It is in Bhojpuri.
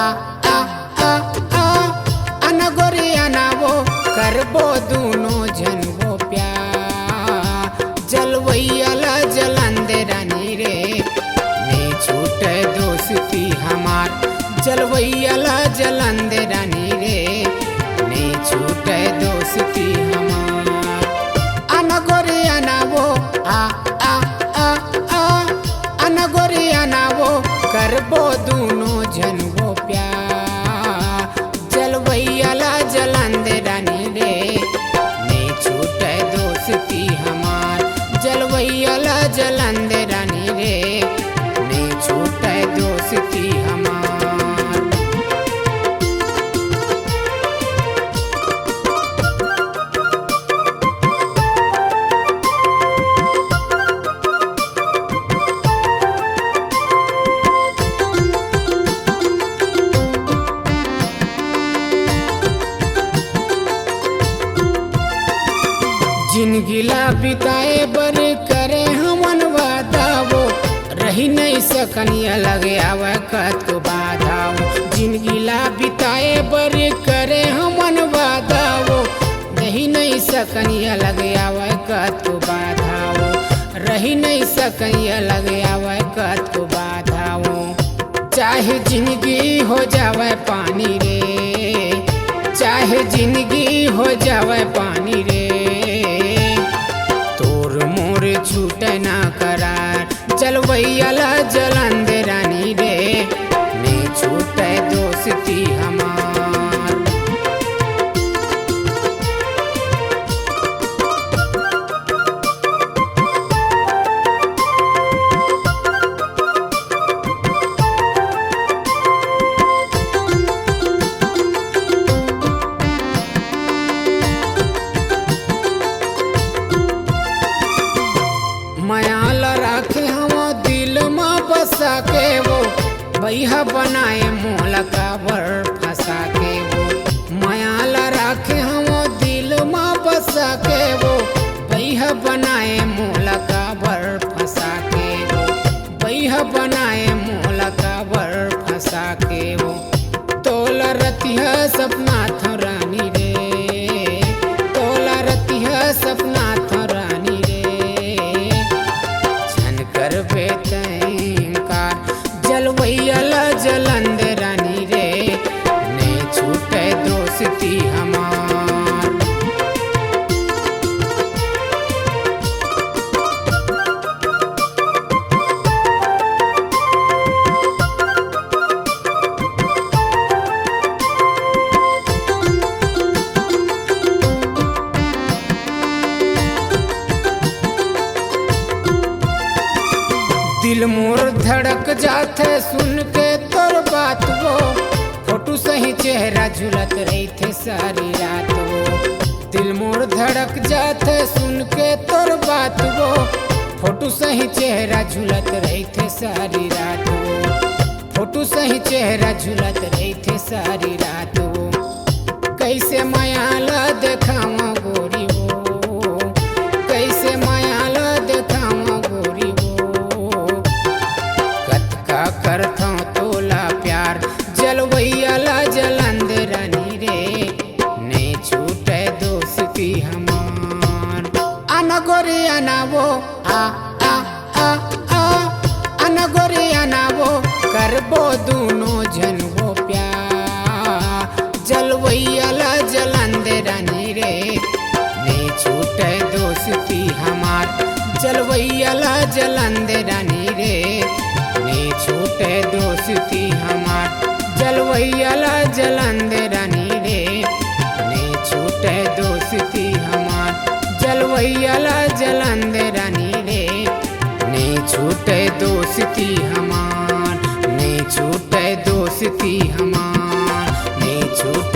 आ आ आ आ अनगोरिया ना वो करबो दोनों जनबो प्यार जलवैया जलंदे रानी रे नहीं छूटे दोस्ती हमार जलवैया जलंदे रानी रे नहीं छूटे दोस्ती हमार अनगोरिया ना वो आ आ आ आ अनगोरिया ना वो करबो दोनों जनबो प्यार जलवैया जलंदे रानी रे नहीं छूटे दोस्ती हमार जलवैया जलंदे रानी रे नहीं छूटे दोस्ती हमार जिनगिला बिताए बर करे हमन वादा वो रही नहीं सकनिया लगे आवे कत को बाधा वो जिनगिला बिताए बर करे हमन वादा वो रही नहीं सकनिया लगे आवे कत को बाधा वो रही नहीं सकनिया लगे आवे कत को बाधा वो चाहे जिंदगी हो जावे पानी रे चाहे जिंदगी हो जावे पानी रे छूटे ना करार जलवैया जलंदे रानी रे नहीं छूटे दोस्ती हमार मयाल राखे हम दिल में बसा के वो भैया बनाए मोल का बर फंसा के वो मयाल राखे हम दिल में बसा के वो भैया बनाए मोल का बर फंसा के वो भैया बनाए मोल का बर फंसा के वो तोल रतिया सपना था रानी रे तोल रतिया सपना था रानी रे जलवैया जलंदे रानी रे नहीं छूटे दोस्ती हमार दिल मोर धड़क जाते सुन के तोर बात वो फोटो सही चेहरा झुलत रही थे सारी रात वो दिल मोर धड़क जाते सुन के तोर बात वो फोटो सही चेहरा झुलत रही थे सारी रात वो फोटो सही चेहरा झुलत रही थे सारी रात वो कैसे मायाला देखावा गोरी वो कैसे मायाला देखावा गोरी वो करता तोला प्यार जलवैया जलंदे रानी रे नहीं छूटे दोस्ती हमार अनगोरिया ना वो आ आ आ आ अनगोरिया ना वो करबो दोनों जनबो प्यार जलवैया जलंदे रानी रे नहीं छूटे दोस्ती हमार जलवैया जलंदे रानी रे नहीं छूटे दोस्ती हमार जलवैया जलंदे रानी रे नहीं छूटे दोस्ती हमार जलवैया जलंदे रानी रे नहीं छूटे दोस्ती हमार नहीं छूटे दोस्ती हमार नहीं छूटे